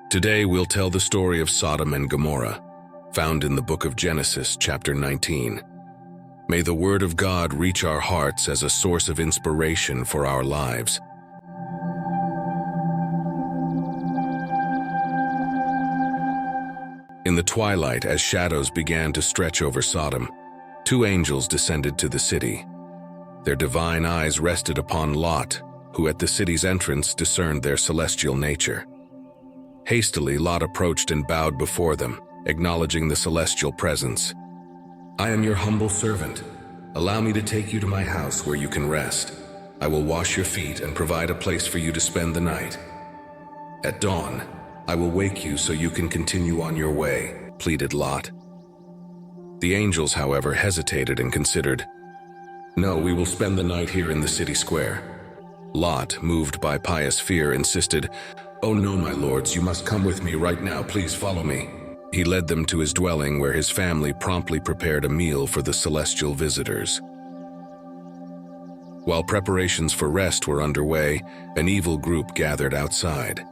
Today we'll tell the story of Sodom and Gomorrah, found in the book of Genesis, chapter 19. May the word of God reach our hearts as a source of inspiration for our lives. In the twilight, as shadows began to stretch over Sodom, two angels descended to the city. Their divine eyes rested upon Lot, who at the city's entrance discerned their celestial nature. Hastily, Lot approached and bowed before them, acknowledging the celestial presence. "I am your humble servant. Allow me to take you to my house where you can rest. I will wash your feet and provide a place for you to spend the night. At dawn, I will wake you so you can continue on your way," pleaded Lot. The angels, however, hesitated and considered. "No, we will spend the night here in the city square." Lot, moved by pious fear, insisted, "Oh no, my lords, you must come with me right now. Please follow me." He led them to his dwelling, where his family promptly prepared a meal for the celestial visitors. While preparations for rest were underway, an evil group gathered outside.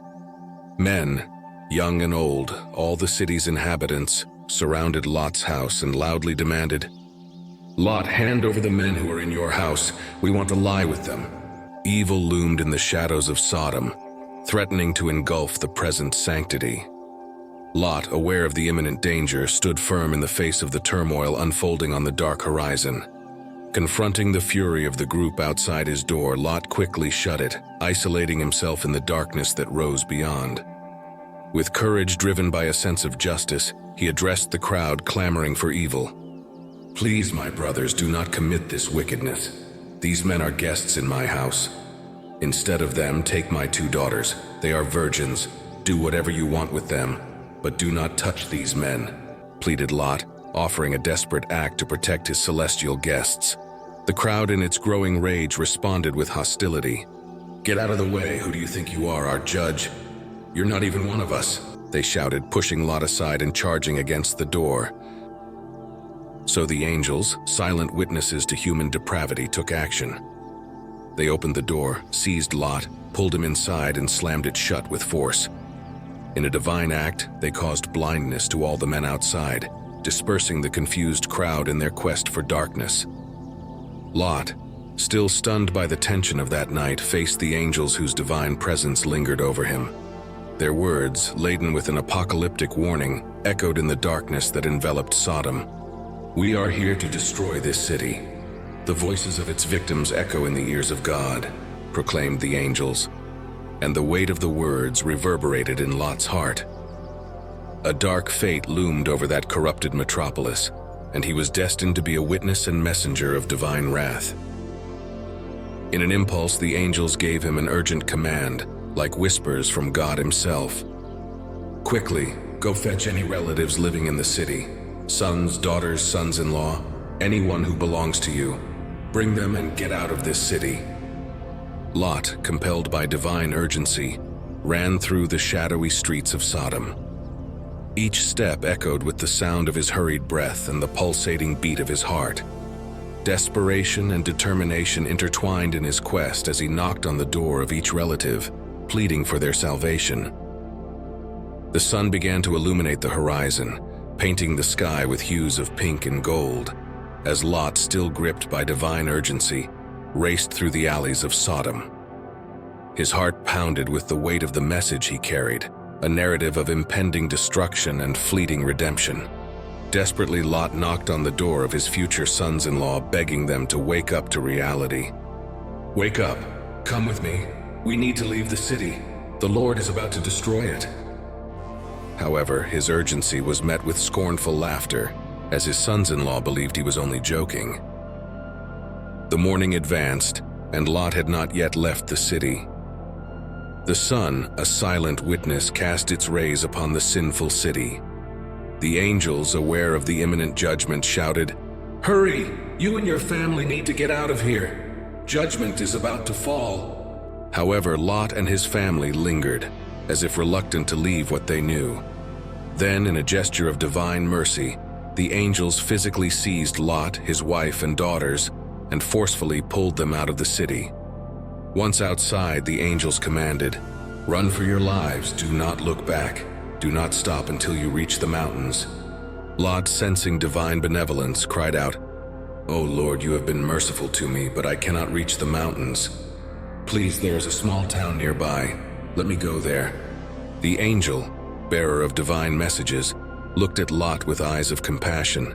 Men, young and old, all the city's inhabitants, surrounded Lot's house and loudly demanded, "Lot, hand over the men who are in your house. We want to lie with them." Evil loomed in the shadows of Sodom, threatening to engulf the present sanctity. Lot, aware of the imminent danger, stood firm in the face of the turmoil unfolding on the dark horizon. Confronting the fury of the group outside his door, Lot quickly shut it, isolating himself in the darkness that rose beyond. With courage driven by a sense of justice, he addressed the crowd clamoring for evil. "Please, my brothers, do not commit this wickedness. These men are guests in my house. Instead of them, take my two daughters. They are virgins. Do whatever you want with them, but do not touch these men," pleaded Lot, offering a desperate act to protect his celestial guests. The crowd, in its growing rage, responded with hostility. "Get out of the way. Who do you think you are, our judge? You're not even one of us," they shouted, pushing Lot aside and charging against the door. So the angels, silent witnesses to human depravity, took action. They opened the door, seized Lot, pulled him inside, and slammed it shut with force. In a divine act, they caused blindness to all the men outside, dispersing the confused crowd in their quest for darkness. Lot, still stunned by the tension of that night, faced the angels whose divine presence lingered over him. Their words, laden with an apocalyptic warning, echoed in the darkness that enveloped Sodom. "We are here to destroy this city. The voices of its victims echo in the ears of God," proclaimed the angels, and the weight of the words reverberated in Lot's heart. A dark fate loomed over that corrupted metropolis, and he was destined to be a witness and messenger of divine wrath. In an impulse, the angels gave him an urgent command, like whispers from God himself. "Quickly, go fetch any relatives living in the city, sons, daughters, sons-in-law, anyone who belongs to you. Bring them and get out of this city." Lot, compelled by divine urgency, ran through the shadowy streets of Sodom. Each step echoed with the sound of his hurried breath and the pulsating beat of his heart. Desperation and determination intertwined in his quest as he knocked on the door of each relative, pleading for their salvation. The sun began to illuminate the horizon, painting the sky with hues of pink and gold, as Lot, still gripped by divine urgency, raced through the alleys of Sodom. His heart pounded with the weight of the message he carried, a narrative of impending destruction and fleeting redemption. Desperately, Lot knocked on the door of his future sons-in-law, begging them to wake up to reality. "Wake up. Come with me. We need to leave the city. The Lord is about to destroy it." However, his urgency was met with scornful laughter, as his sons-in-law believed he was only joking. The morning advanced, and Lot had not yet left the city. The sun, a silent witness, cast its rays upon the sinful city. The angels, aware of the imminent judgment, shouted, "Hurry! You and your family need to get out of here. Judgment is about to fall." However, Lot and his family lingered, as if reluctant to leave what they knew. Then, in a gesture of divine mercy, the angels physically seized Lot, his wife, and daughters, and forcefully pulled them out of the city. Once outside, the angels commanded, Run for your lives, do not look back. Do not stop until you reach the mountains. Lot, sensing divine benevolence, cried out, "O Lord, you have been merciful to me, but I cannot reach the mountains. Please, there is a small town nearby. Let me go there." The angel, bearer of divine messages, looked at Lot with eyes of compassion.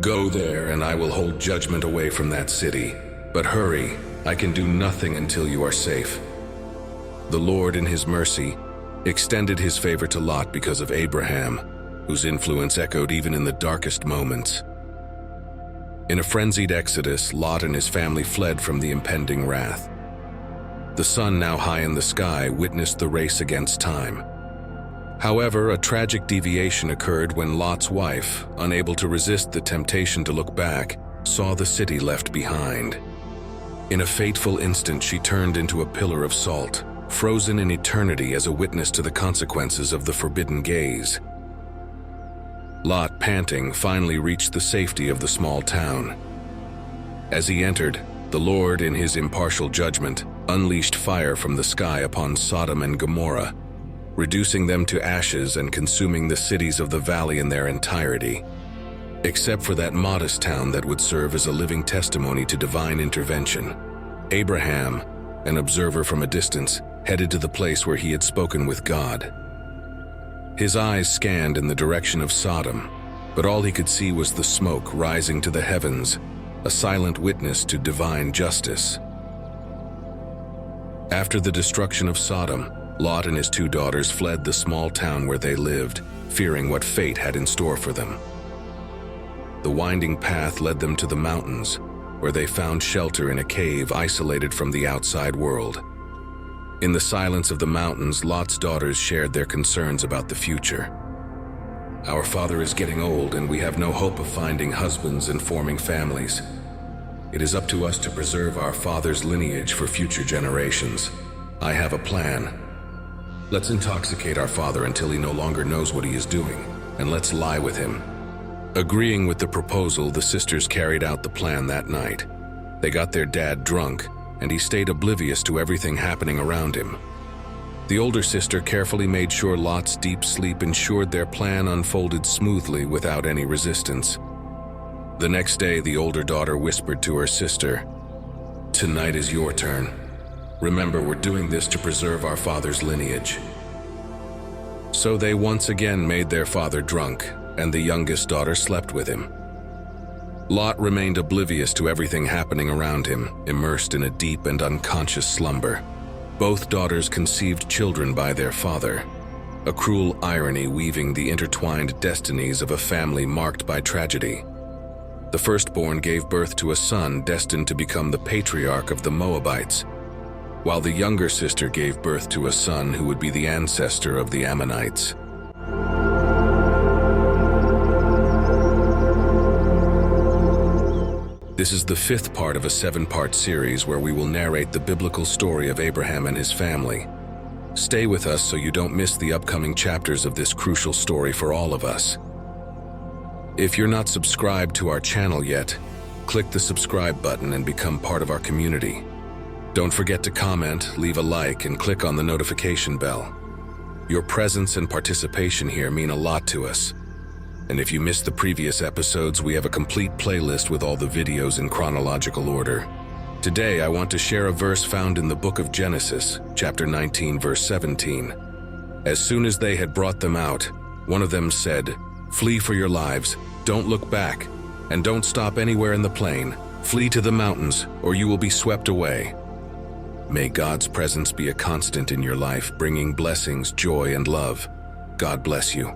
"Go there, and I will hold judgment away from that city. But hurry, I can do nothing until you are safe." The Lord, in his mercy, extended his favor to Lot because of Abraham, whose influence echoed even in the darkest moments. In a frenzied exodus, Lot and his family fled from the impending wrath. The sun, now high in the sky, witnessed the race against time. However, a tragic deviation occurred when Lot's wife, unable to resist the temptation to look back, saw the city left behind. In a fateful instant, she turned into a pillar of salt, frozen in eternity as a witness to the consequences of the forbidden gaze. Lot, panting, finally reached the safety of the small town. As he entered, the Lord, in his impartial judgment, unleashed fire from the sky upon Sodom and Gomorrah, reducing them to ashes and consuming the cities of the valley in their entirety, except for that modest town that would serve as a living testimony to divine intervention. Abraham, an observer from a distance, headed to the place where he had spoken with God. His eyes scanned in the direction of Sodom, but all he could see was the smoke rising to the heavens, a silent witness to divine justice. After the destruction of Sodom, Lot and his 2 daughters fled the small town where they lived, fearing what fate had in store for them. The winding path led them to the mountains, where they found shelter in a cave isolated from the outside world. In the silence of the mountains, Lot's daughters shared their concerns about the future. "Our father is getting old, and we have no hope of finding husbands and forming families. It is up to us to preserve our father's lineage for future generations. I have a plan. Let's intoxicate our father until he no longer knows what he is doing, and let's lie with him." Agreeing with the proposal, the sisters carried out the plan that night. They got their dad drunk, and he stayed oblivious to everything happening around him. The older sister carefully made sure Lot's deep sleep ensured their plan unfolded smoothly without any resistance. The next day, the older daughter whispered to her sister, "Tonight is your turn. Remember, we're doing this to preserve our father's lineage." So they once again made their father drunk, and the youngest daughter slept with him. Lot remained oblivious to everything happening around him, immersed in a deep and unconscious slumber. Both daughters conceived children by their father, a cruel irony weaving the intertwined destinies of a family marked by tragedy. The firstborn gave birth to a son destined to become the patriarch of the Moabites, while the younger sister gave birth to a son who would be the ancestor of the Ammonites. This is the 5th part of a 7-part series where we will narrate the biblical story of Abraham and his family. Stay with us so you don't miss the upcoming chapters of this crucial story for all of us. If you're not subscribed to our channel yet, click the subscribe button and become part of our community. Don't forget to comment, leave a like, and click on the notification bell. Your presence and participation here mean a lot to us. And if you missed the previous episodes, we have a complete playlist with all the videos in chronological order. Today, I want to share a verse found in the book of Genesis, chapter 19, verse 17. As soon as they had brought them out, one of them said, "Flee for your lives, don't look back, and don't stop anywhere in the plain. Flee to the mountains, or you will be swept away." May God's presence be a constant in your life, bringing blessings, joy, and love. God bless you.